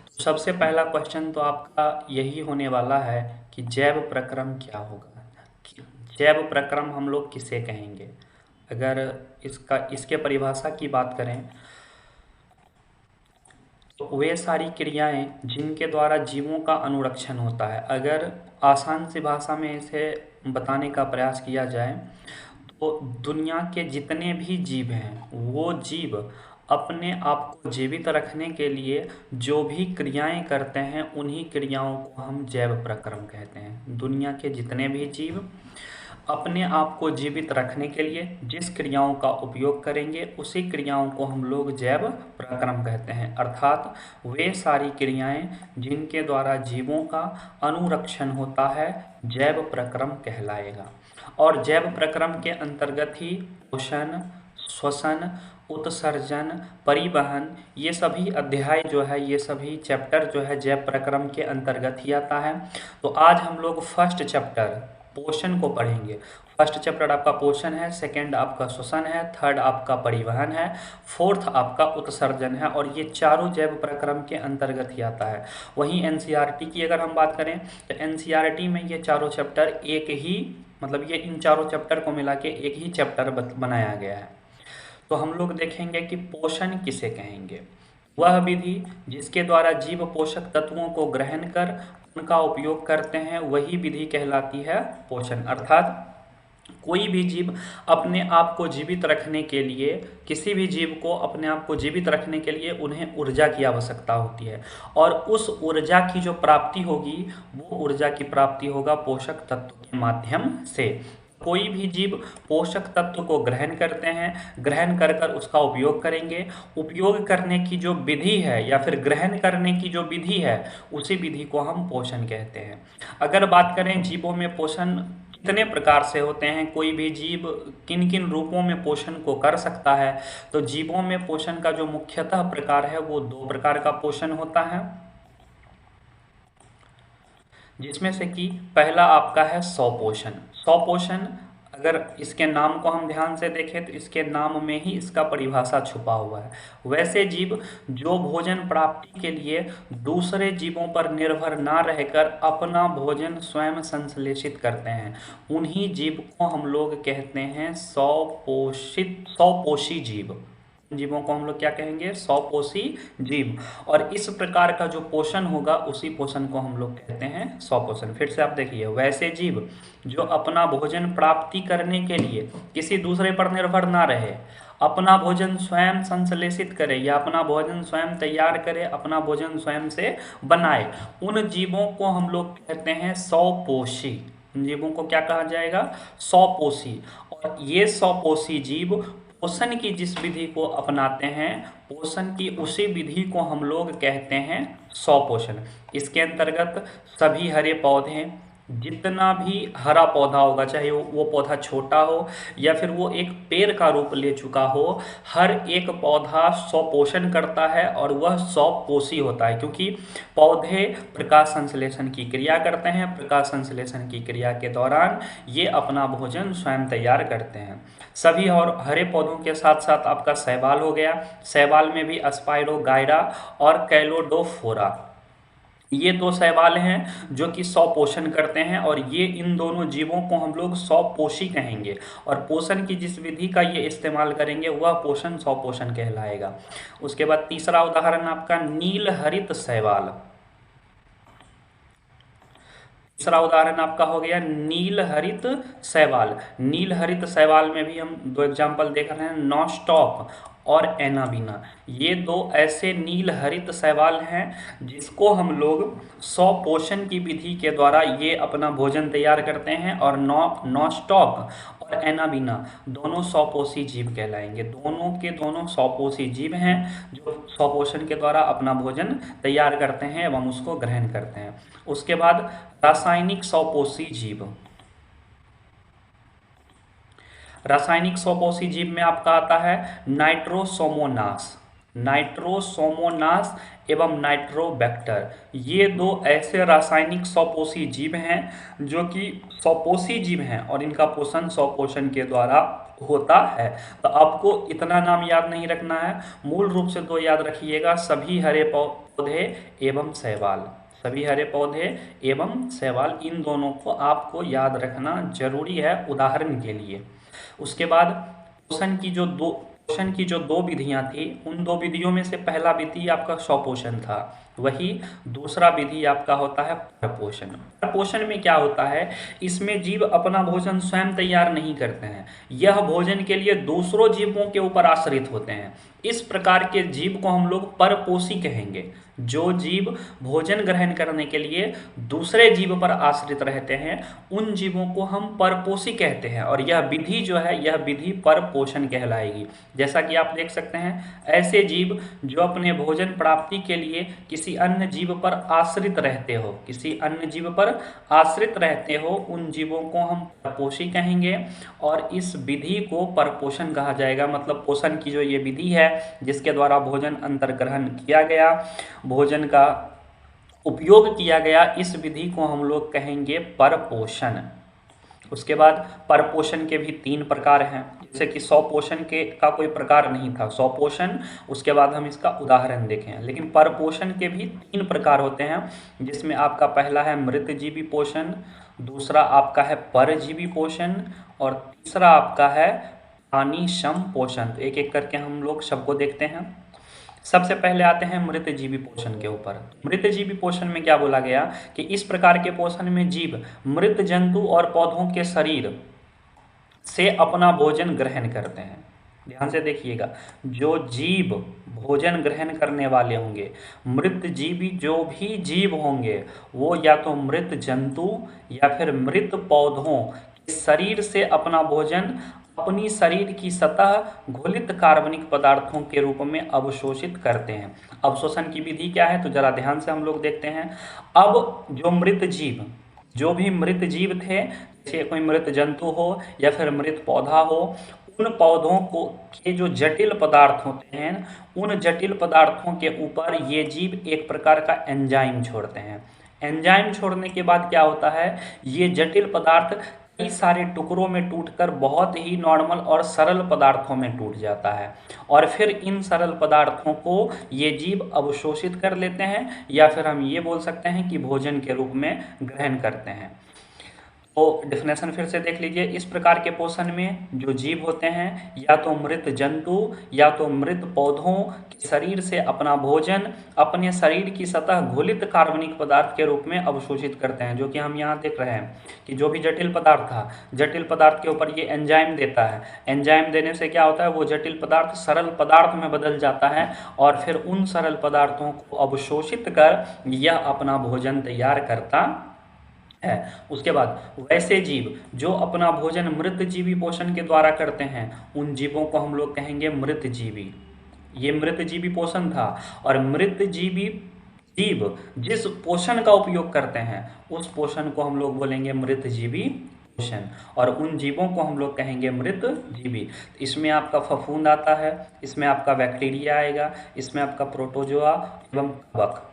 तो सबसे पहला क्वेश्चन तो आपका यही होने वाला है कि जैव प्रक्रम क्या होगा। जैव प्रक्रम हम लोग किसे कहेंगे? अगर इसके परिभाषा की बात करें तो वे सारी क्रियाएं जिनके द्वारा जीवों का अनुरक्षण होता है। अगर आसान सी भाषा में इसे बताने का प्रयास किया जाए तो दुनिया के जितने भी जीव हैं वो जीव अपने आप को जीवित रखने के लिए जो भी क्रियाएं करते हैं उन्हीं क्रियाओं को हम जैव प्रक्रम कहते हैं। दुनिया के जितने भी जीव अपने आप को जीवित रखने के लिए जिस क्रियाओं का उपयोग करेंगे उसी क्रियाओं को हम लोग जैव प्रक्रम कहते हैं। अर्थात वे सारी क्रियाएं जिनके द्वारा जीवों का अनुरक्षण होता है जैव प्रक्रम कहलाएगा। और जैव प्रक्रम के अंतर्गत ही पोषण, श्वसन, उत्सर्जन, परिवहन ये सभी अध्याय जो है, ये सभी चैप्टर जो है जैव प्रक्रम के अंतर्गत ही आता है। तो आज हम लोग फर्स्ट चैप्टर पोषण को पढ़ेंगे। फर्स्ट चैप्टर आपका पोषण है, सेकंड आपका श्वसन है, थर्ड आपका परिवहन है, फोर्थ आपका उत्सर्जन है और ये चारों जैव प्रक्रम के अंतर्गत ही आता है। वहीं एनसीईआरटी की अगर हम बात करें तो एनसीईआरटी में ये चारों चैप्टर एक ही, मतलब ये इन चारों चैप्टर को मिला के एक ही चैप्टर बनाया गया है। तो हम लोग देखेंगे कि पोषण किसे कहेंगे। वह विधि जिसके द्वारा जीव पोषक तत्वों को ग्रहण कर उनका उपयोग करते हैं वही विधि कहलाती है पोषण। अर्थात कोई भी जीव अपने आप को जीवित रखने के लिए, किसी भी जीव को अपने आप को जीवित रखने के लिए उन्हें ऊर्जा की आवश्यकता होती है और उस ऊर्जा की जो प्राप्ति होगी वो ऊर्जा की प्राप्ति होगा पोषक तत्व के माध्यम से। कोई भी जीव पोषक तत्व को ग्रहण करते हैं, ग्रहण कर कर उसका उपयोग करेंगे। उपयोग करने की जो विधि है या फिर ग्रहण करने की जो विधि है उसी विधि को हम पोषण कहते हैं। अगर बात करें जीवों में पोषण कितने प्रकार से होते हैं, कोई भी जीव किन किन रूपों में पोषण को कर सकता है, तो जीवों में पोषण का जो मुख्यतः प्रकार है वो दो प्रकार का पोषण होता है, जिसमें से कि पहला आपका है स्वपोषण। स्वपोषण अगर इसके नाम को हम ध्यान से देखें तो इसके नाम में ही इसका परिभाषा छुपा हुआ है। वैसे जीव जो भोजन प्राप्ति के लिए दूसरे जीवों पर निर्भर ना रहकर अपना भोजन स्वयं संश्लेषित करते हैं उन्हीं जीव को हम लोग कहते हैं स्वपोषी जीव। जीवों को हम लोग क्या कहेंगे? स्वपोषी जीव। और इस प्रकार का जो पोषण होगा उसी पोषण को हम लोग कहते हैं स्वपोषण। फिर से आप देखिए, वैसे जीव जो अपना भोजन प्राप्ति करने के लिए किसी दूसरे पर निर्भर ना रहे, अपना भोजन स्वयं संश्लेषित करे या अपना भोजन स्वयं तैयार करे, अपना भोजन स्वयं से बनाए, उन जीवों को हम लोग कहते हैं स्वपोषी। उन जीवों को क्या कहा जाएगा? स्वपोषी। और ये स्वपोषी जीव पोषण की जिस विधि को अपनाते हैं, पोषण की उसी विधि को हम लोग कहते हैं स्वपोषण। इसके अंतर्गत सभी हरे पौधे, जितना भी हरा पौधा होगा, चाहे वो पौधा छोटा हो या फिर वो एक पेड़ का रूप ले चुका हो, हर एक पौधा स्वपोषण करता है और वह स्वपोषी होता है, क्योंकि पौधे प्रकाश संश्लेषण की क्रिया करते हैं। प्रकाश संश्लेषण की क्रिया के दौरान ये अपना भोजन स्वयं तैयार करते हैं। सभी और हरे पौधों के साथ साथ आपका शैवाल हो गया, शैवाल में भी स्पाइरोगाइरा और कैलोडोफोरा, ये दो शैवाल हैं जो कि स्वपोषण करते हैं और ये इन दोनों जीवों को हम लोग स्वपोषी कहेंगे और पोषण की जिस विधि का ये इस्तेमाल करेंगे वह पोषण स्वपोषण कहलाएगा। उसके बाद तीसरा उदाहरण आपका नील हरित शैवाल। तीसरा उदाहरण आपका हो गया नील हरित शैवाल। नील हरित शैवाल में भी हम दो एग्जाम्पल देख रहे हैं, नॉस्टॉक और एनाबीना। ये दो ऐसे नील हरित शैवाल हैं जिसको हम लोग स्वपोषण की विधि के द्वारा ये अपना भोजन तैयार करते हैं और नॉस्टॉक और एनाबीना दोनों स्वपोषी जीव कहलाएंगे। दोनों के दोनों स्वपोषी जीव हैं जो स्वपोषण के द्वारा अपना भोजन तैयार करते हैं एवं उसको ग्रहण करते हैं। उसके बाद रासायनिक स्वपोषी जीव। रासायनिक स्वपोषी जीव में आपका आता है नाइट्रोसोमोनास, नाइट्रोसोमोनास एवं नाइट्रोबैक्टर। ये दो ऐसे रासायनिक स्वपोषी जीव हैं जो कि स्वपोषी जीव हैं और इनका पोषण स्वपोषण के द्वारा होता है। तो आपको इतना नाम याद नहीं रखना है, मूल रूप से दो याद रखिएगा, सभी हरे पौधे एवं शैवाल। सभी हरे पौधे एवं शैवाल, इन दोनों को आपको याद रखना जरूरी है उदाहरण के लिए। उसके बाद पोषण की जो दो विधियां थी, उन दो विधियों में से पहला विधि आपका स्वपोषण था, वही दूसरा विधि आपका होता है परपोषण। परपोषण में क्या होता है, इसमें जीव अपना भोजन स्वयं तैयार नहीं करते हैं, यह भोजन के लिए दूसरों जीवों के ऊपर आश्रित होते हैं। इस प्रकार के जीव को हम लोग परपोषी कहेंगे। जो जीव भोजन ग्रहण करने के लिए दूसरे जीव पर आश्रित रहते हैं, उन जीवों को हम परपोषी कहते हैं, और यह विधि जो है, यह विधि परपोषण कहलाएगी। जैसा कि आप देख सकते हैं, ऐसे जीव जो अपने भोजन प्राप्ति के लिए किसी अन्य जीव पर आश्रित रहते हो, किसी अन्य जीव पर आश्रित रहते हो, उन जीवों को हम परपोषी कहेंगे, और इस विधि को परपोषण कहा जाएगा। मतलब पोषण की जो ये विधि है, जिसके द्वारा भोजन अंतर्ग्रहण किया गया, भोजन का उपयोग किया गया, इस विधि को हम लोग कहेंगे परपोषण। उसके बाद परपोषण के भी 3 प्रकार हैं, जैसे कि स्वपोषण के का कोई प्रकार नहीं था, स्वपोषण, उसके बाद हम इसका उदाहरण देखें। लेकिन परपोषण के भी 3 प्रकार होते हैं, जिसमें आपका पहला है मृतजीवी पोषण, दूसरा आपका है परजीवी पोषण, और तीसरा आपका है प्राणिसम पोषण। तो एक एक करके हम लोग सबको देखते हैं। सबसे पहले आते हैं मृतजीवी पोषण के ऊपर। मृतजीवी पोषण में क्या बोला गया कि इस प्रकार के पोषण में जीव मृत जंतु और पौधों के शरीर से अपना भोजन ग्रहण करते हैं। ध्यान से देखिएगा, जो जीव भोजन ग्रहण करने वाले होंगे, मृत जीवी जो भी जीव होंगे, वो या तो मृत जंतु या फिर मृत पौधों के शरीर से अपना भोजन अपनी शरीर की सतह घुलित कार्बनिक पदार्थों के रूप में अवशोषित करते हैं। अवशोषण की विधि क्या है, तो जरा ध्यान से हम लोग देखते हैं। अब जो मृत जीव, जो भी मृत जीव थे, जैसे कोई मृत जंतु हो या फिर मृत पौधा हो, उन पौधों को के जो जटिल पदार्थ होते हैं, उन जटिल पदार्थों के ऊपर ये जीव एक प्रकार का एंजाइम छोड़ते हैं। एंजाइम छोड़ने के बाद क्या होता है, ये जटिल पदार्थ कई सारे टुकड़ों में टूटकर बहुत ही नॉर्मल और सरल पदार्थों में टूट जाता है, और फिर इन सरल पदार्थों को ये जीव अवशोषित कर लेते हैं, या फिर हम ये बोल सकते हैं कि भोजन के रूप में ग्रहण करते हैं। तो डेफिनेशन फिर से देख लीजिए, इस प्रकार के पोषण में जो जीव होते हैं, या तो मृत जंतु या तो मृत पौधों के शरीर से अपना भोजन अपने शरीर की सतह घुलित कार्बनिक पदार्थ के रूप में अवशोषित करते हैं। जो कि हम यहाँ देख रहे हैं कि जो भी जटिल पदार्थ था, जटिल पदार्थ के ऊपर ये एंजाइम देता है। एंजाइम देने से क्या होता है, वो जटिल पदार्थ सरल पदार्थ में बदल जाता है, और फिर उन सरल पदार्थों को अवशोषित कर यह अपना भोजन तैयार करता है। उसके बाद वैसे जीव जो अपना भोजन मृतजीवी पोषण के द्वारा करते हैं, उन जीवों को हम लोग कहेंगे मृतजीवी। ये मृतजीवी पोषण था, और मृतजीवी जीव जिस पोषण का उपयोग करते हैं, उस पोषण को हम लोग बोलेंगे मृतजीवी पोषण, और उन जीवों को हम लोग कहेंगे मृतजीवी। इसमें आपका फफूंद आता है, इसमें आपका बैक्टीरिया आएगा, इसमें आपका प्रोटोजोआ एवं कवक।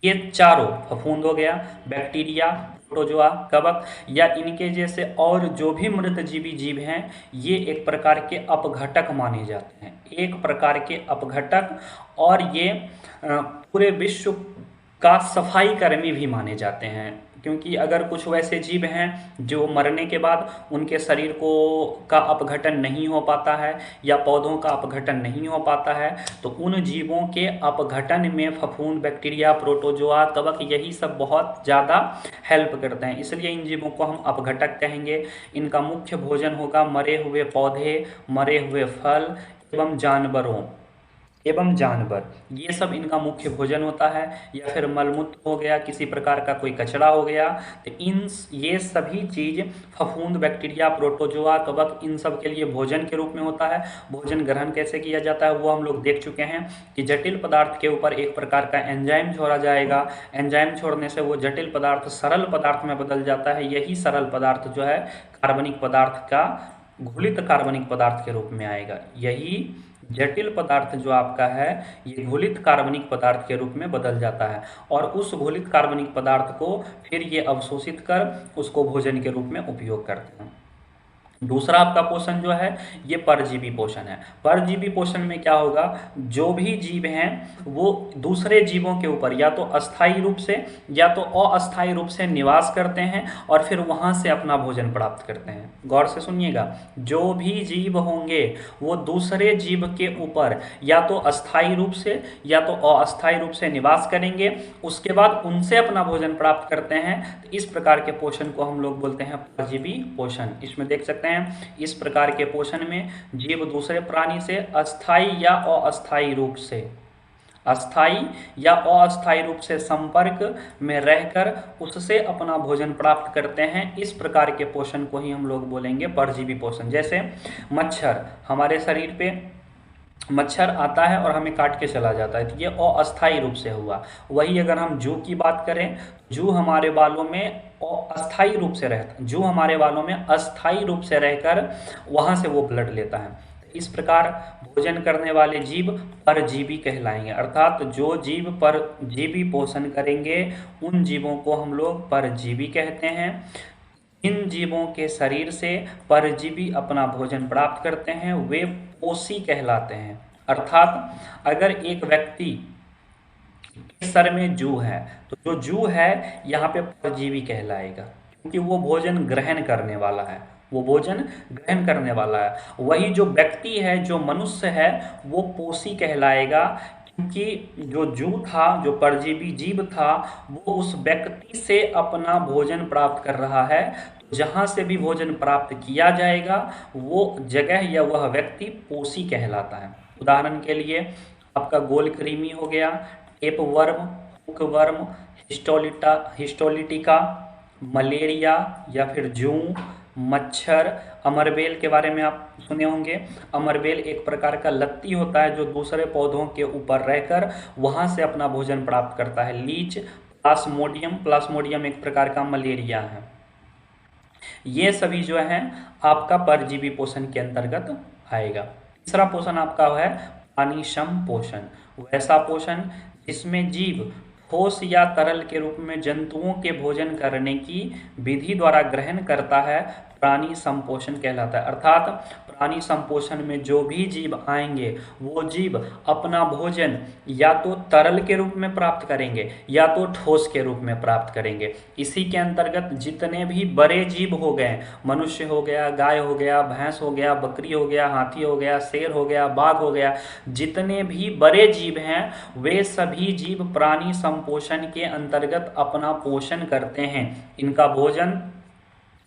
ये चारों, फफूंद हो गया, बैक्टीरिया, प्रोटोजोआ, कवक, या इनके जैसे और जो भी मृतजीवी जीव हैं, ये एक प्रकार के अपघटक माने जाते हैं, एक प्रकार के अपघटक, और ये पूरे विश्व का सफाई कर्मी भी माने जाते हैं। क्योंकि अगर कुछ वैसे जीव हैं जो मरने के बाद उनके शरीर को का अपघटन नहीं हो पाता है, या पौधों का अपघटन नहीं हो पाता है, तो उन जीवों के अपघटन में फफूंद, बैक्टीरिया, प्रोटोजोआ, कवक, यही सब बहुत ज़्यादा हेल्प करते हैं। इसलिए इन जीवों को हम अपघटक कहेंगे। इनका मुख्य भोजन होगा मरे हुए पौधे, मरे हुए फल एवं जानवर, ये सब इनका मुख्य भोजन होता है। या फिर मलमूत्र हो गया, किसी प्रकार का कोई कचरा हो गया, तो ये सभी चीज़ फफूंद, बैक्टीरिया, प्रोटोजोआ, कवक, इन सब के लिए भोजन के रूप में होता है। भोजन ग्रहण कैसे किया जाता है वो हम लोग देख चुके हैं कि जटिल पदार्थ के ऊपर एक प्रकार का एंजाइम छोड़ा जाएगा, एंजाइम छोड़ने से वो जटिल पदार्थ सरल पदार्थ में बदल जाता है। यही सरल पदार्थ जो है कार्बनिक पदार्थ का घुलित कार्बनिक पदार्थ के रूप में आएगा। यही जटिल पदार्थ जो आपका है, ये घुलित कार्बनिक पदार्थ के रूप में बदल जाता है, और उस घुलित कार्बनिक पदार्थ को फिर ये अवशोषित कर उसको भोजन के रूप में उपयोग करते हैं। दूसरा आपका पोषण जो है ये परजीवी पोषण है। परजीवी पोषण में क्या होगा, जो भी जीव हैं वो दूसरे जीवों के ऊपर या तो अस्थायी रूप से या तो अस्थायी रूप से निवास करते हैं और फिर वहां से अपना भोजन प्राप्त करते हैं। गौर से सुनिएगा, जो भी जीव होंगे वो दूसरे जीव के ऊपर या तो अस्थायी रूप से या तो अस्थायी रूप से निवास करेंगे, उसके बाद उनसे अपना भोजन प्राप्त करते हैं। तो इस प्रकार के पोषण को हम लोग बोलते हैं परजीवी पोषण। इसमें देख सकते हैं इस प्रकार के पोषण में जीव दूसरे प्राणी से अस्थायी या अस्थायी रूप से संपर्क में रहकर उससे अपना भोजन प्राप्त करते हैं। इस प्रकार के पोषण को ही हम लोग बोलेंगे परजीवी पोषण। जैसे मच्छर, हमारे शरीर पे मच्छर आता है और हमें काट के चला जाता है, तो ये अस्थायी रूप से हुआ। वही अगर हम जू की बात करें, जू हमारे बालों में अस्थायी रूप से रहता, जू हमारे बालों में अस्थायी रूप से रहकर वहां से वो ब्लड लेता है। इस प्रकार भोजन करने वाले जीव परजीवी कहलाएंगे, अर्थात जो जीव परजीवी पोषण करेंगे उन जीवों को हम लोग परजीवी कहते हैं। इन जीवों के शरीर से परजीवी अपना भोजन प्राप्त करते हैं, वे पोषी कहलाते हैं। अर्थात अगर एक व्यक्ति के सर में जू है तो जो जू है यहाँ पे परजीवी कहलाएगा, क्योंकि वो भोजन ग्रहण करने वाला है, वो भोजन ग्रहण करने वाला है। वही जो व्यक्ति है, जो मनुष्य है, वो पोषी कहलाएगा, क्योंकि जो जू था, जो परजीवी जीव था, वो उस व्यक्ति से अपना भोजन प्राप्त कर रहा है। तो जहां से भी भोजन प्राप्त किया जाएगा वो जगह या वह व्यक्ति पोषी कहलाता है। उदाहरण के लिए आपका गोल कृमि हो गया, tape worm, hook worm, histolytica, malaria या फिर जूं, मच्छर, अमरबेल के बारे में आप सुने होंगे। अमरबेल एक प्रकार का लत्ती होता है जो दूसरे पौधों के ऊपर रहकर वहां से अपना भोजन प्राप्त करता है। लीच, प्लास्मोडियम एक प्रकार का मलेरिया है। ये सभी जो है आपका परजीवी पोषण के अंतर्गत आएगा। तीसरा पोषण आपका है पानीसम पोषण, वैसा पोषण जिसमें जीव ठोस या तरल के रूप में जंतुओं के भोजन करने की विधि द्वारा ग्रहण करता है, प्राणी संपोषण कहलाता है। अर्थात प्राणी संपोषण में जो भी जीव आएंगे वो जीव अपना भोजन या तो तरल के रूप में प्राप्त करेंगे या तो ठोस के रूप में प्राप्त करेंगे। इसी के अंतर्गत जितने भी बड़े जीव हो गए, मनुष्य हो गया, गाय हो गया, भैंस हो गया, बकरी हो गया, हाथी हो गया, शेर हो गया, बाघ हो गया, जितने भी बड़े जीव हैं वे सभी जीव प्राणी संपोषण के अंतर्गत अपना पोषण करते हैं। इनका भोजन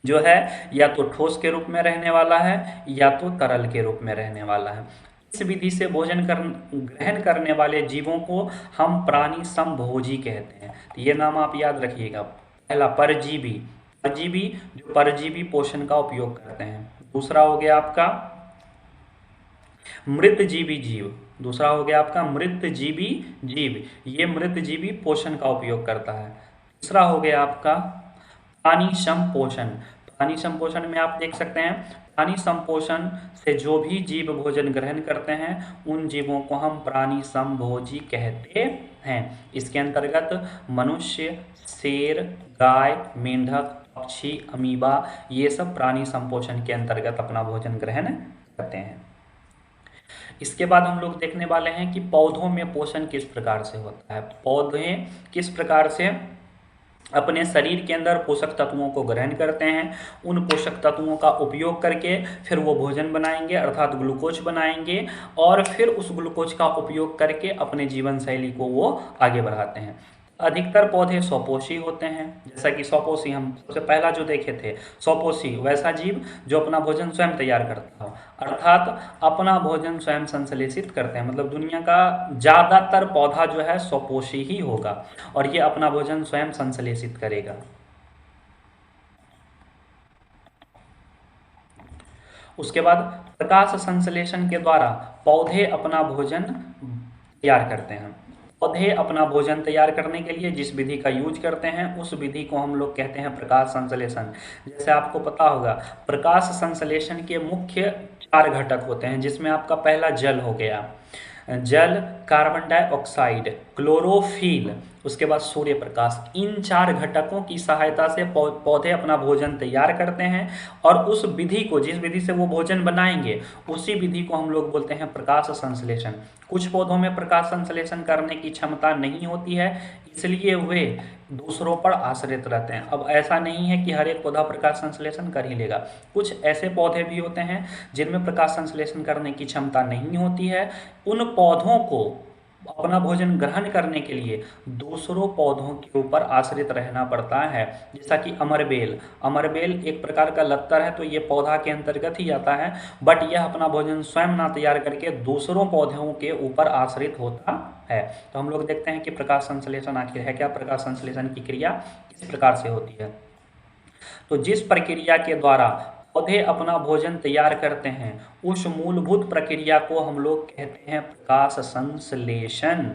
जो है या तो ठोस के रूप में रहने वाला है या तो तरल के रूप में रहने वाला है। इस विधि से भोजन ग्रहण करने वाले जीवों को हम प्राणी समभोजी कहते हैं। तो ये नाम आप याद रखिएगा। पहला परजीवी, परजीवी जो परजीवी पोषण का उपयोग करते हैं। दूसरा हो गया आपका मृतजीवी जीव, दूसरा हो गया आपका मृतजीवी जीव, ये मृतजीवी पोषण का उपयोग करता है। तीसरा हो गया आपका पानी संपोषण। पानी संपोषण में आप देख सकते हैं प्राणी संपोषण से जो भी जीव भोजन ग्रहण करते हैं उन जीवों को हम प्राणी समभोजी कहते हैं। इसके अंतर्गत मनुष्य, शेर, गाय, मेंढक, पक्षी, अमीबा ये सब प्राणी संपोषण के अंतर्गत अपना भोजन ग्रहण करते हैं। इसके बाद हम लोग देखने वाले हैं कि पौधों में पोषण किस प्रकार से होता है। पौधे किस प्रकार से अपने शरीर के अंदर पोषक तत्वों को ग्रहण करते हैं, उन पोषक तत्वों का उपयोग करके फिर वो भोजन बनाएंगे अर्थात ग्लूकोज बनाएंगे और फिर उस ग्लूकोज का उपयोग करके अपने जीवन शैली को वो आगे बढ़ाते हैं। अधिकतर पौधे स्वपोषी होते हैं, जैसा कि स्वपोषी हम सबसे पहला जो देखे थे, स्वपोषी वैसा जीव जो अपना भोजन स्वयं तैयार करता हो, अर्थात अपना भोजन स्वयं संश्लेषित करते हैं। मतलब दुनिया का ज़्यादातर पौधा जो है स्वपोषी ही होगा और ये अपना भोजन स्वयं संश्लेषित करेगा। उसके बाद प्रकाश संश्लेषण के द्वारा पौधे अपना भोजन तैयार करते हैं। पौधे अपना भोजन तैयार करने के लिए जिस विधि का यूज करते हैं उस विधि को हम लोग कहते हैं प्रकाश संश्लेषण। जैसे आपको पता होगा प्रकाश संश्लेषण के मुख्य 4 घटक होते हैं, जिसमें आपका पहला जल हो गया, जल, कार्बन डाइऑक्साइड, क्लोरोफिल, उसके बाद सूर्य प्रकाश। इन 4 घटकों की सहायता से पौधे अपना भोजन तैयार करते हैं, और उस विधि को, जिस विधि से वो भोजन बनाएंगे, उसी विधि को हम लोग बोलते हैं प्रकाश संश्लेषण। कुछ पौधों में प्रकाश संश्लेषण करने की क्षमता नहीं होती है, इसलिए वे दूसरों पर आश्रित रहते हैं। अब ऐसा नहीं है कि हर एक पौधा प्रकाश संश्लेषण कर ही लेगा। कुछ ऐसे पौधे भी होते हैं जिनमें प्रकाश संश्लेषण करने की क्षमता नहीं होती है। उन पौधों को अपना भोजन ग्रहण करने के लिए दूसरों पौधों के ऊपर आश्रित रहना पड़ता है। जैसा कि अमरबेल, अमरबेल एक प्रकार का लत्तर है, तो ये पौधा के अंतर्गत ही आता है, बट यह अपना भोजन स्वयं ना तैयार करके दूसरों पौधों के ऊपर आश्रित होता है। तो हम लोग देखते हैं कि प्रकाश संश्लेषण आखिर है क्या, प्रकाश संश्लेषण की क्रिया किस प्रकार से होती है। तो जिस प्रक्रिया के द्वारा पौधे अपना भोजन तैयार करते हैं, उस मूलभूत प्रक्रिया को हम लोग कहते हैं प्रकाश संश्लेषण।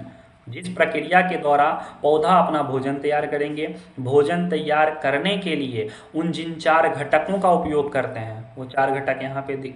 जिस प्रक्रिया के द्वारा पौधा अपना भोजन तैयार करेंगे, भोजन तैयार करने के लिए उन जिन 4 घटकों का उपयोग करते हैं, वो 4 घटक यहाँ पे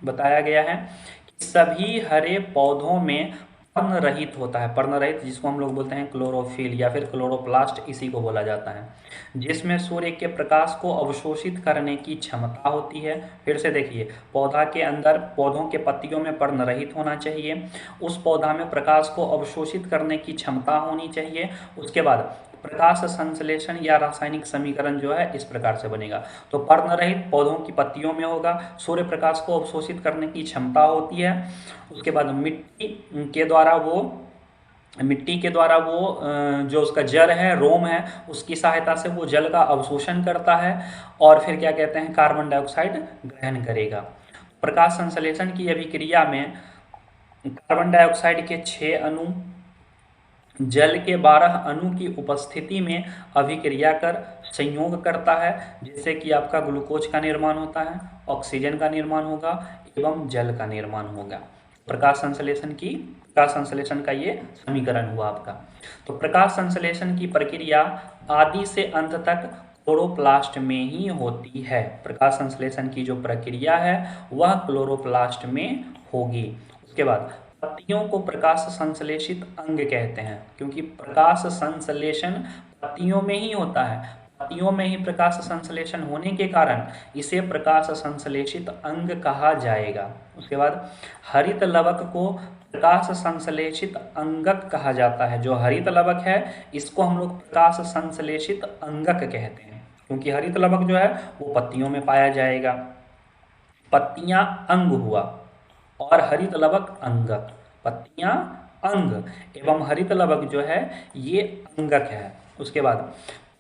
बताया गया है कि सभी हरे पौधों में पर्ण रहित होता है। पर्ण रहित जिसको हम लोग बोलते हैं क्लोरोफिल या फिर क्लोरोप्लास्ट, इसी को बोला जाता है, जिसमें सूर्य के प्रकाश को अवशोषित करने की क्षमता होती है। फिर से देखिए, पौधा के अंदर, पौधों के पत्तियों में पर्ण रहित होना चाहिए, उस पौधा में प्रकाश को अवशोषित करने की क्षमता होनी चाहिए। उसके बाद प्रकाश संश्लेषण या रासायनिक समीकरण जो है इस प्रकार से बनेगा। तो पर्ण रहित पौधों की पत्तियों में होगा, सूर्य प्रकाश को अवशोषित करने की क्षमता होती है। उसके बाद मिट्टी के द्वारा वो जो उसका जड़ है, रोम है, उसकी सहायता से वो जल का अवशोषण करता है, और फिर क्या कहते हैं, कार्बन डाइऑक्साइड ग्रहण करेगा। प्रकाश संश्लेषण की अभिक्रिया में कार्बन डाइऑक्साइड के 6 अणु, जल के 12 अणु की उपस्थिति में अभिक्रिया कर संयोग करता है, जिससे कि आपका ग्लूकोज का निर्माण होता है, ऑक्सीजन का निर्माण होगा एवं जल का निर्माण होगा। प्रकाश संश्लेषण का ये समीकरण हुआ आपका। तो प्रकाश संश्लेषण की प्रक्रिया आदि से अंत तक क्लोरोप्लास्ट में ही होती है। प्रकाश संश्लेषण की जो प्रक्रिया है वह क्लोरोप्लास्ट में होगी। उसके बाद पत्तियों को प्रकाश संश्लेषित अंग कहते हैं, क्योंकि प्रकाश संश्लेषण पत्तियों में ही होता है। पत्तियों में ही प्रकाश संश्लेषण होने के कारण इसे प्रकाश संश्लेषित अंग कहा जाएगा। उसके बाद हरित लवक को प्रकाश संश्लेषित अंगक कहा जाता है। जो हरित लवक है इसको हम लोग प्रकाश संश्लेषित अंगक कहते हैं, क्योंकि हरित लवक जो है वो पत्तियों में पाया जाएगा। पत्तियां अंग हुआ और हरित लवक अंगक। पत्तियां अंग एवं हरित लवक जो है ये अंगक है। उसके बाद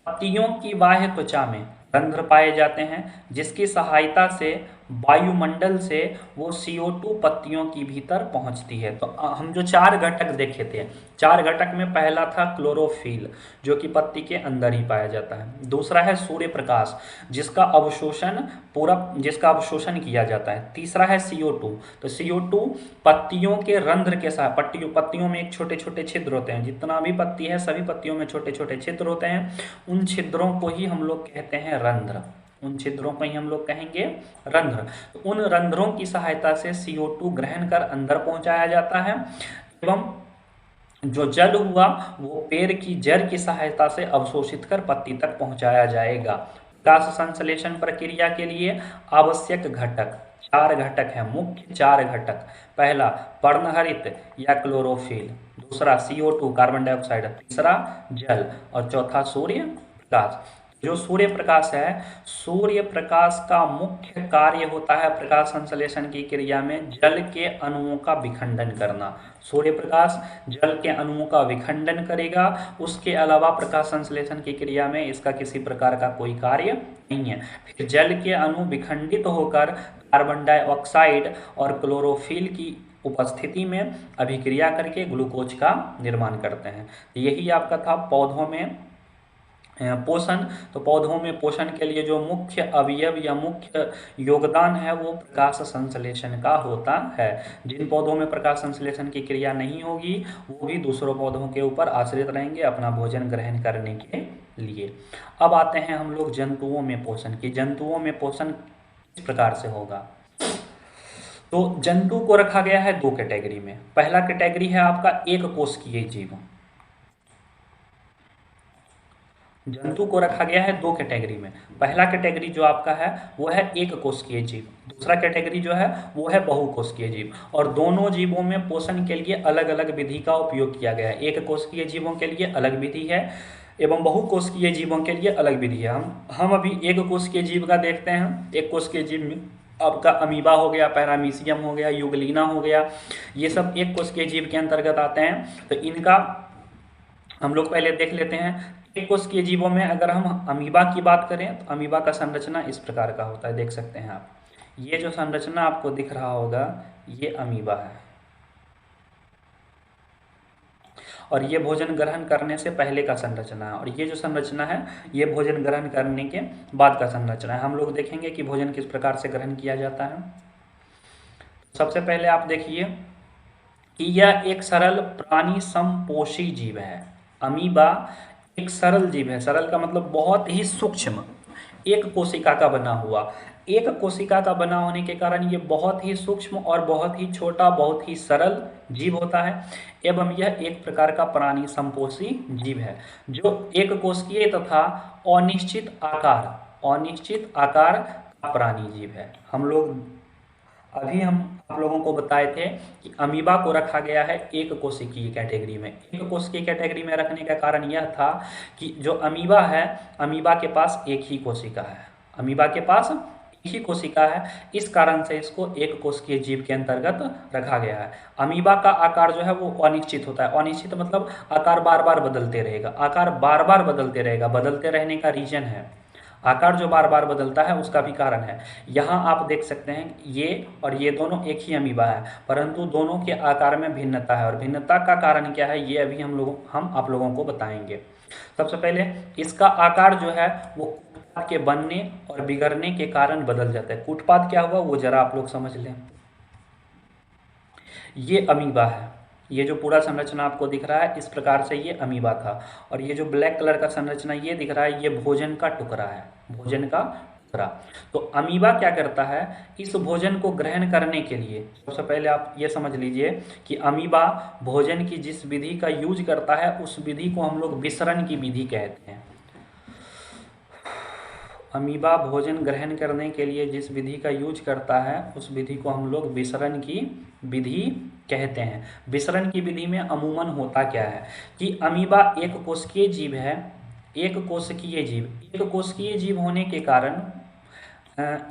पत्तियों की बाह्य त्वचा में रंध्र पाए जाते हैं, जिसकी सहायता से वायुमंडल से वो CO2 पत्तियों की भीतर पहुंचती है। तो हम जो 4 घटक देखे थे, 4 घटक में पहला था क्लोरोफिल, जो कि पत्ती के अंदर ही पाया जाता है। दूसरा है सूर्य प्रकाश, जिसका अवशोषण किया जाता है। तीसरा है CO2। तो CO2 पत्तियों के रंध्र के साथ, पत्तियों में एक छोटे छोटे छिद्र होते हैं, जितना भी पत्ती है सभी पत्तियों में छोटे छोटे छिद्र होते हैं, उन छिद्रों को ही हम लोग कहते हैं रंध्र। उन छिद्रों को ही हम लोग कहेंगे रंध्र। तो उन रंध्रों की सहायता से CO2 ग्रहण कर अंदर पहुंचाया जाता है, एवं जो जल हुआ वो पेड़ की जड़ की सहायता से अवशोषित कर पत्ती तक पहुंचाया जाएगा। प्रकाश संश्लेषण प्रक्रिया के लिए आवश्यक घटक 4 घटक है, मुख्य 4 घटक। पहला पर्णहरित या क्लोरोफिल, दूसरा CO2 कार्बन डाइऑक्साइड, तीसरा जल, और चौथा सूर्य प्रकाश। जो सूर्य प्रकाश है, सूर्य प्रकाश का मुख्य कार्य होता है प्रकाश संश्लेषण की क्रिया में जल के अणुओं का विखंडन करना। सूर्य प्रकाश जल के अणुओं का विखंडन करेगा, उसके अलावा प्रकाश संश्लेषण की क्रिया में इसका किसी प्रकार का कोई कार्य नहीं है। फिर जल के अणु विखंडित होकर कार्बन डाइऑक्साइड और क्लोरोफिल की उपस्थिति में अभिक्रिया करके ग्लूकोज का निर्माण करते हैं। यही आपका था पौधों में पोषण। तो पौधों में पोषण के लिए जो मुख्य अवयव या मुख्य योगदान है वो प्रकाश संश्लेषण का होता है। जिन पौधों में प्रकाश संश्लेषण की क्रिया नहीं होगी वो भी दूसरों पौधों के ऊपर आश्रित रहेंगे अपना भोजन ग्रहण करने के लिए। अब आते हैं हम लोग जंतुओं में पोषण की। जंतुओं में पोषण किस प्रकार से होगा? तो जंतु को रखा गया है 2 कैटेगरी में। पहला कैटेगरी है आपका एक कोशिकीय जीव। जंतु को रखा गया है दो कैटेगरी में। पहला कैटेगरी जो आपका है वो है एक कोशिकीय जीव, दूसरा कैटेगरी जो है वो है बहुकोशिकीय जीव। और दोनों जीवों में पोषण के लिए अलग अलग विधि का उपयोग किया गया है। एक कोशिकीय जीवों के लिए अलग विधि है एवं बहुकोशिकीय जीवों के लिए अलग विधि है। हम अभी एक कोशिकीय जीव का देखते हैं। एक कोशिकीय जीव में आपका अमीबा हो गया, पैरामीशियम हो गया, यूग्लिना हो गया, ये सब एक कोशिकीय जीव के अंतर्गत आते हैं। तो इनका हम लोग पहले देख लेते हैं। एक कोशिकीय जीवों में अगर हम अमीबा की बात करें तो अमीबा का संरचना इस प्रकार का होता है, देख सकते हैं आप। ये जो संरचना आपको दिख रहा होगा ये अमीबा है, और ये भोजन ग्रहण करने से पहले का संरचना है। और ये जो संरचना है ये भोजन ग्रहण करने के बाद का संरचना है। हम लोग देखेंगे कि भोजन किस प्रकार से ग्रहण किया जाता है। सबसे पहले आप देखिए कि यह एक सरल प्राणी समपोषी जीव है। अमीबा एक सरल जीव है। सरल का मतलब बहुत ही सूक्ष्म, एक कोशिका का बना हुआ। एक कोशिका का बना होने के कारण ये बहुत ही सूक्ष्म और बहुत ही छोटा, बहुत ही सरल जीव होता है। एवं यह एक प्रकार का प्राणी समपोषी जीव है जो एक कोशिकीय तथा अनिश्चित आकार का प्राणी जीव है। हम आप लोगों को बताए थे कि अमीबा को रखा गया है एक कोशिकीय कैटेगरी में। एक कोशिकीय कैटेगरी में रखने का कारण यह था कि जो अमीबा है, अमीबा के पास एक ही कोशिका है। अमीबा के पास एक ही कोशिका है, इस कारण से इसको एक कोशिकीय जीव के अंतर्गत रखा गया है। अमीबा का आकार जो है वो अनिश्चित होता है। अनिश्चित मतलब आकार बार बार बदलते रहेगा। आकार बार बार बदलते रहेगा। बदलते रहने का रीजन है, आकार जो बार बार बदलता है उसका भी कारण है। यहाँ आप देख सकते हैं ये और ये दोनों एक ही अमीबा है, परंतु दोनों के आकार में भिन्नता है। और भिन्नता का कारण क्या है ये अभी हम आप लोगों को बताएंगे। सबसे पहले इसका आकार जो है वो कूटपाद के बनने और बिगड़ने के कारण बदल जाता है। कूटपाद क्या हुआ वो जरा आप लोग समझ लें। ये अमीबा है, ये जो पूरा संरचना आपको दिख रहा है इस प्रकार से ये अमीबा था। और ये जो ब्लैक कलर का संरचना ये दिख रहा है ये भोजन का टुकड़ा है, भोजन का टुकड़ा। तो अमीबा क्या करता है, इस भोजन को ग्रहण करने के लिए सबसे पहले आप ये समझ लीजिए कि अमीबा भोजन की जिस विधि का यूज करता है उस विधि को हम लोग विसरण की विधि कहते हैं। अमीबा भोजन ग्रहण करने के लिए जिस विधि का यूज करता है उस विधि को हम लोग विसरण की विधि कहते हैं। विसरण की विधि में अमूमन होता क्या है कि अमीबा एक कोशिकीय जीव है। एक कोशिकीय जीव होने के कारण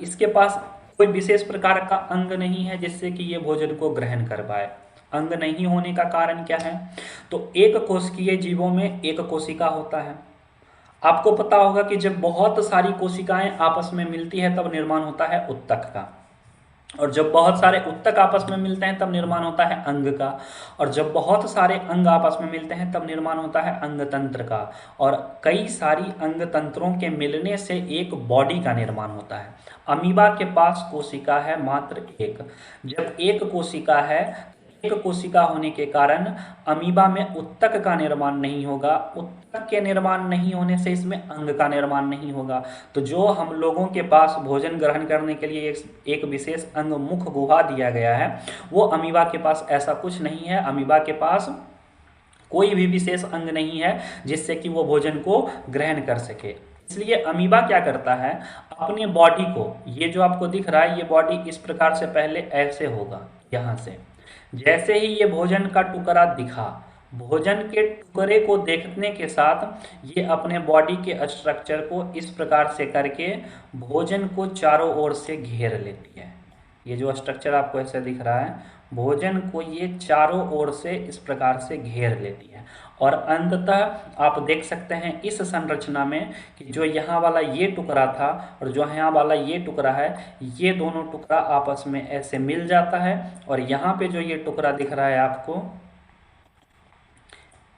इसके पास कोई विशेष प्रकार का अंग नहीं है जिससे कि ये भोजन को ग्रहण कर पाए। अंग नहीं होने का कारण क्या है, तो एक कोशिकीय जीवों में एक कोशिका होता है। आपको पता होगा कि जब बहुत सारी कोशिकाएं आपस में मिलती है तब निर्माण होता है उत्तक का, और जब बहुत सारे उत्तक आपस में मिलते हैं तब निर्माण होता है अंग का, और जब बहुत सारे अंग आपस में मिलते हैं तब निर्माण होता है अंग तंत्र का, और कई सारी अंग तंत्रों के मिलने से एक बॉडी का निर्माण होता है। अमीबा के पास कोशिका है मात्र एक। जब एक कोशिका है, एक कोशिका होने के कारण अमीबा में उत्तक का निर्माण नहीं होगा। उत्तक के निर्माण नहीं होने से इसमें अंग का निर्माण नहीं होगा। तो जो हम लोगों के पास भोजन ग्रहण करने के लिए एक विशेष अंग मुख गुहा दिया गया है, वो अमीबा के पास ऐसा कुछ नहीं है। अमीबा के पास कोई भी विशेष अंग नहीं है जिससे कि वो भोजन को ग्रहण कर सके। इसलिए अमीबा क्या करता है, अपने बॉडी को, ये जो आपको दिख रहा है ये बॉडी इस प्रकार से पहले ऐसे होगा, यहाँ से जैसे ही ये भोजन का टुकड़ा दिखा, भोजन के टुकड़े को देखने के साथ ये अपने बॉडी के स्ट्रक्चर को इस प्रकार से करके भोजन को चारों ओर से घेर लेती है। ये जो स्ट्रक्चर आपको ऐसे दिख रहा है, भोजन को ये चारों ओर से इस प्रकार से घेर लेती है। और अंततः आप देख सकते हैं इस संरचना में कि जो यहाँ वाला ये टुकड़ा था और जो यहाँ वाला ये टुकड़ा है, ये दोनों टुकड़ा आपस में ऐसे मिल जाता है। और यहाँ पे जो ये टुकड़ा दिख रहा है आपको,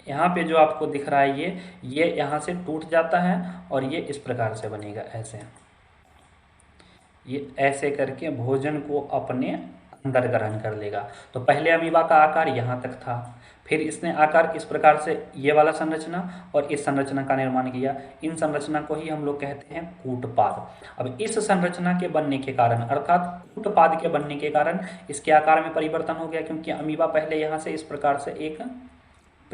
यहाँ पे जो आपको दिख रहा है ये यहाँ से टूट जाता है और ये इस प्रकार से बनेगा ऐसे। ये ऐसे करके भोजन को अपने अंदर ग्रहण कर लेगा। तो पहले अमीबा का आकार यहाँ तक था, फिर इसने आकार इस प्रकार से ये वाला संरचना और इस संरचना का निर्माण किया। इन संरचना को ही हम लोग कहते हैं कूटपाद। अब इस संरचना के बनने के कारण, अर्थात कूटपाद के बनने के कारण इसके आकार में परिवर्तन हो गया, क्योंकि अमीबा पहले यहाँ से इस प्रकार से एक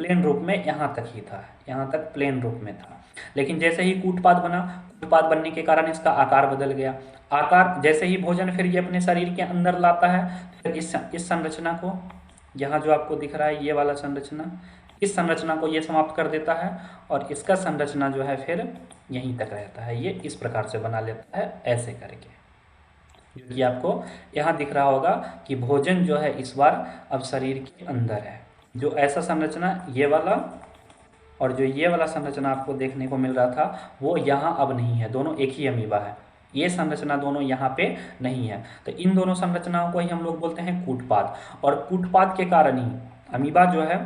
प्लेन रूप में यहाँ तक ही था, यहाँ तक प्लेन रूप में था। लेकिन जैसे ही कूटपाद बना, कूटपाद बनने के कारण इसका आकार बदल गया। आकार जैसे ही भोजन फिर ये अपने शरीर के अंदर लाता है, फिर इस संरचना को, यहाँ जो आपको दिख रहा है ये वाला संरचना, इस संरचना को ये समाप्त कर देता है और इसका संरचना जो है फिर यहीं तक रहता है। ये इस प्रकार से बना लेता है ऐसे करके, जो कि आपको यहाँ दिख रहा होगा कि भोजन जो है इस बार अब शरीर के अंदर है। जो ऐसा संरचना ये वाला और जो ये वाला संरचना आपको देखने को मिल रहा था वो यहाँ अब नहीं है, दोनों एक ही अमीबा है। ये संरचना दोनों यहाँ पे नहीं है, तो इन दोनों संरचनाओं को ही हम लोग बोलते हैं कूटपाद। और कूटपाद के कारण ही अमीबा जो है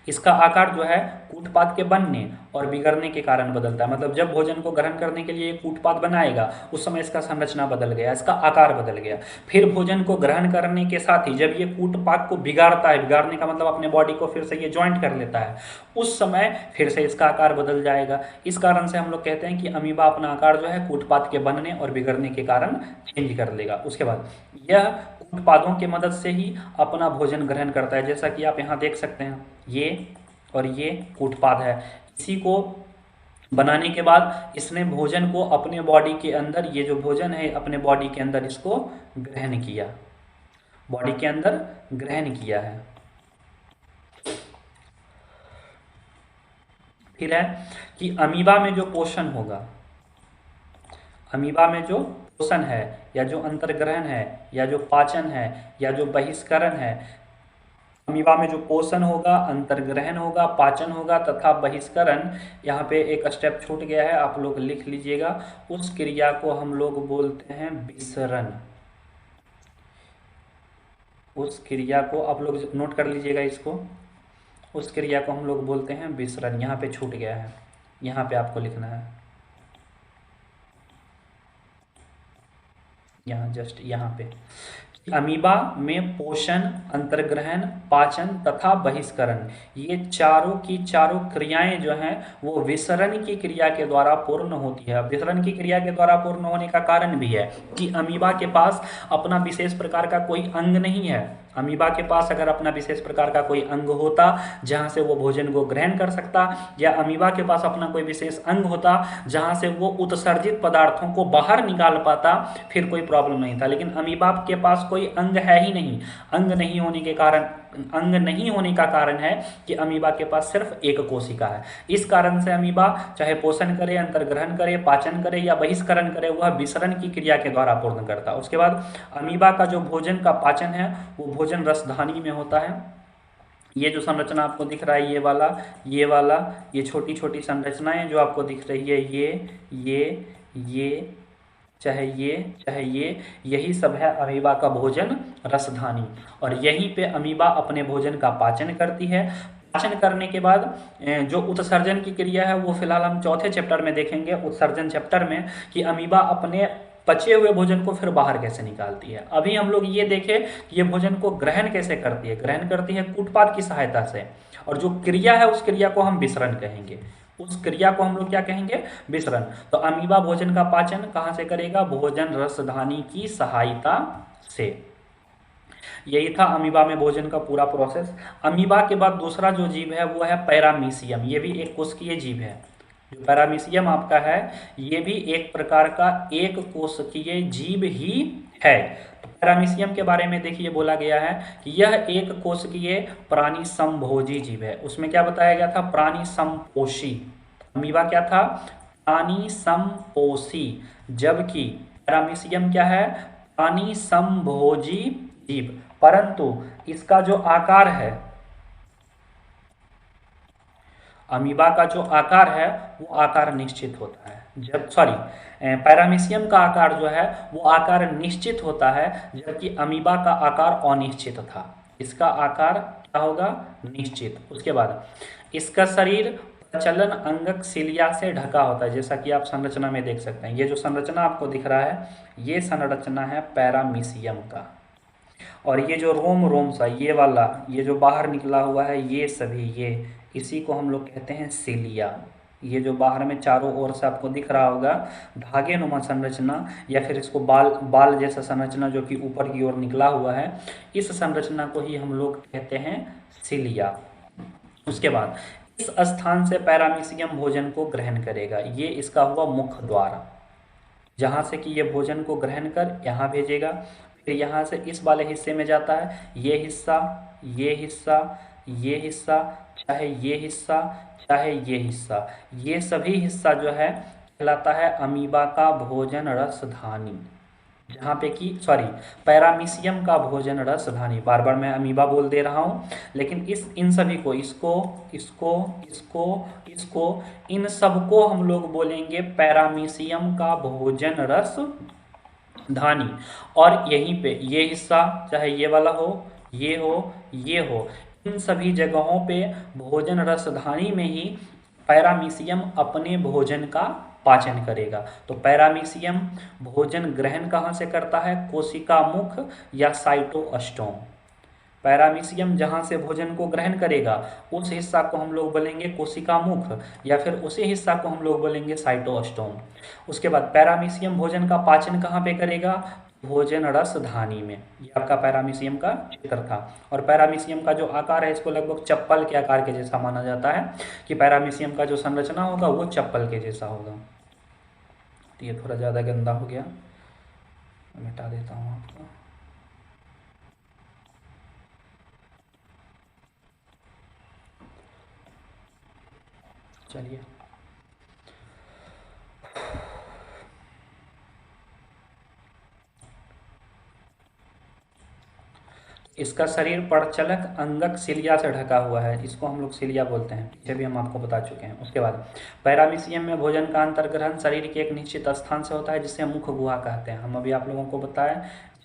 इसका आकार जो है कूटपाद के बनने और बिगड़ने के कारण बदलता है। मतलब जब भोजन को ग्रहण करने के लिए कूटपाद बनाएगा उस समय इसका संरचना बदल गया, इसका आकार बदल गया। फिर भोजन को ग्रहण करने के साथ ही जब ये कूटपाद को बिगाड़ता है, बिगाड़ने का मतलब अपने बॉडी को फिर से ये ज्वाइंट कर लेता है, उस समय फिर से इसका आकार बदल जाएगा। इस कारण से हम लोग कहते हैं कि अमीबा अपना आकार जो है कूटपाद के बनने और बिगड़ने के कारण चेंज कर लेगा। उसके बाद यह कूटपादों की मदद से ही अपना भोजन ग्रहण करता है। जैसा कि आप यहाँ देख सकते हैं, ये और ये कूटपाद है। इसी को बनाने के बाद इसने भोजन को अपने बॉडी के अंदर, ये जो भोजन है अपने बॉडी के अंदर इसको ग्रहण किया, बॉडी के अंदर ग्रहण किया है। फिर है कि अमीबा में जो पोषण होगा, अमीबा में जो पोषण है या जो अंतर्ग्रहण है या जो पाचन है या जो बहिष्करण है, अमीबा में जो पोषण होगा, अंतर्ग्रहण होगा, पाचन होगा तथा बहिष्करण, यहाँ पे एक स्टेप छूट गया है, आप लोग लिख लीजिएगा। उस क्रिया को हम लोग बोलते हैं विसरण। उस क्रिया को आप लोग नोट कर लीजिएगा इसको, उस क्रिया को हम लोग बोलते हैं विसरण। यहाँ पे छूट गया है, यहाँ पे आपको लिखना है, यहाँ जस्ट यहाँ पे। अमीबा में पोषण, अंतर्ग्रहण, पाचन तथा बहिष्करण, ये चारों की चारों क्रियाएं जो हैं वो विसरण की क्रिया के द्वारा पूर्ण होती है। विसरण की क्रिया के द्वारा पूर्ण होने का कारण भी है कि अमीबा के पास अपना विशेष प्रकार का कोई अंग नहीं है। अमीबा के पास अगर अपना विशेष प्रकार का कोई अंग होता जहां से वो भोजन को ग्रहण कर सकता, या अमीबा के पास अपना कोई विशेष अंग होता जहां से वो उत्सर्जित पदार्थों को बाहर निकाल पाता, फिर कोई प्रॉब्लम नहीं था। लेकिन अमीबा के पास कोई अंग है ही नहीं। अंग नहीं होने के कारण, अंग नहीं होने का कारण है कि अमीबा के पास सिर्फ एक कोशिका है। इस कारण से अमीबा चाहे पोषण करे, अंतर्ग्रहण करे, पाचन करे या बहिष्करण करे, वह विसरण की क्रिया के द्वारा पूर्ण करता है। उसके बाद अमीबा का जो भोजन का पाचन है वो भोजन रसधानी में होता है। ये जो संरचना आपको दिख रहा है, ये वाला, ये छोटी छोटी संरचनाएं जो आपको दिख रही है, ये चाहे ये, यही सब है अमीबा का भोजन रसधानी। और यहीं पे अमीबा अपने भोजन का पाचन करती है। पाचन करने के बाद जो उत्सर्जन की क्रिया है वो फिलहाल हम चौथे चैप्टर में देखेंगे, उत्सर्जन चैप्टर में, कि अमीबा अपने पचे हुए भोजन को फिर बाहर कैसे निकालती है। अभी हम लोग ये देखें कि ये भोजन को ग्रहण कैसे करती है। ग्रहण करती है कूटपाद की सहायता से, और जो क्रिया है उस क्रिया को हम विसरण कहेंगे। उस क्रिया को हम लोग क्या कहेंगे? विसरण। तो अमीबा भोजन का पाचन कहाँ से करेगा? भोजन रसधानी की सहायता से। यही था अमीबा में भोजन का पूरा प्रोसेस। अमीबा के बाद दूसरा जो जीव है वो है पैरामीशियम। ये भी एक कोशिकीय जीव है। जो पैरामीशियम आपका है ये भी एक प्रकार का एक कोशिकीय जीव ही है। तो पैरामीशियम के बारे में देखिए बोला गया है कि यह एक कोशिकीय प्राणी समभोजी जीव है। उसमें क्या बताया गया था? प्राणी समपोषी। अमीबा क्या था? प्राणी समपोषी। जबकि पैरामीशियम क्या है? प्राणी समभोजी जीव। परंतु इसका जो आकार है, अमीबा का जो आकार है वो आकार निश्चित होता है। पैरामीशियम का आकार जो है वो आकार निश्चित होता है, जबकि अमीबा का आकार अनिश्चित था। इसका आकार क्या होगा? निश्चित। उसके बाद इसका शरीर प्रचलन अंगक सिलिया से ढका होता है, जैसा कि आप संरचना में देख सकते हैं। ये जो संरचना आपको दिख रहा है ये संरचना है पैरामीशियम का। और ये जो रोम सा ये वाला, ये जो बाहर निकला हुआ है, ये सभी ये इसी को हम लोग कहते हैं सिलिया। ये जो बाहर में चारों ओर से आपको दिख रहा होगा धागे नुमा संरचना, या फिर इसको बाल जैसा संरचना जो कि ऊपर की ओर निकला हुआ है, इस संरचना को ही हम लोग कहते हैं सिलिया। उसके बाद इस स्थान से पैरामीशियम भोजन को ग्रहण करेगा, ये इसका हुआ मुख्य द्वार, जहाँ से कि ये भोजन को ग्रहण कर यहाँ भेजेगा। फिर यहाँ से इस वाले हिस्से में जाता है, ये हिस्सा, ये हिस्सा, ये हिस्सा, चाहे ये हिस्सा, चाहे ये हिस्सा, ये सभी हिस्सा जो है कहलाता है अमीबा का भोजन रसधानी, जहाँ पे कि पैरामीशियम का भोजन रसधानी। बार बार मैं अमीबा बोल दे रहा हूँ, लेकिन इन सभी को, इसको, इसको, इसको, इसको, इन सबको हम लोग बोलेंगे पैरामीशियम का भोजन रसधानी। और यहीं पे ये हिस्सा, चाहे ये वाला हो, ये हो, ये हो, इन सभी जगहों पे भोजन रसधानी में ही पैरामीशियम अपने भोजन का पाचन करेगा। तो पैरामीशियम भोजन ग्रहण कहाँ से करता है? कोशिका मुख या साइटोस्टोम। पैरामीशियम जहाँ से भोजन को ग्रहण करेगा उस हिस्सा को हम लोग बोलेंगे कोशिका मुख, या फिर उसी हिस्सा को हम लोग बोलेंगे साइटोस्टोम। उसके बाद पैरामीशियम भोजन का पाचन कहाँ पे करेगा? भोजन रसधानी में। ये आपका पैरामीशियम का चित्र था। और पैरामीशियम का जो आकार है इसको लगभग चप्पल के आकार के जैसा माना जाता है, कि पैरामीशियम का जो संरचना होगा वो चप्पल के जैसा होगा। तो ये थोड़ा ज़्यादा गंदा हो गया, मिटा देता हूँ आपको। चलिए, इसका शरीर पड़चलक अंगक सिलिया से ढका हुआ है, इसको हम लोग सिलिया बोलते हैं, पीछे भी हम आपको बता चुके हैं। उसके बाद पैरामीशियम में भोजन का अंतर्ग्रहण शरीर के एक निश्चित स्थान से होता है जिसे मुख गुहा कहते हैं। हम अभी आप लोगों को बताएं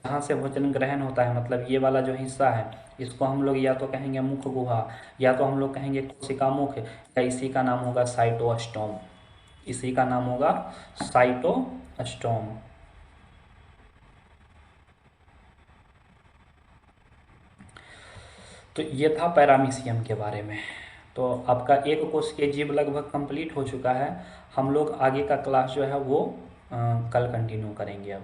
जहाँ से भोजन ग्रहण होता है, मतलब ये वाला जो हिस्सा है इसको हम लोग या तो कहेंगे मुख गुहा, या तो हम लोग कहेंगे कोशिका मुख, या इसी का नाम होगा साइटोस्टोम। इसी का नाम होगा साइटोस्टोम। तो ये था पैरामीशियम के बारे में। तो आपका एक कोशिकीय जीव लगभग कंप्लीट हो चुका है। हम लोग आगे का क्लास जो है वो कल कंटिन्यू करेंगे अब।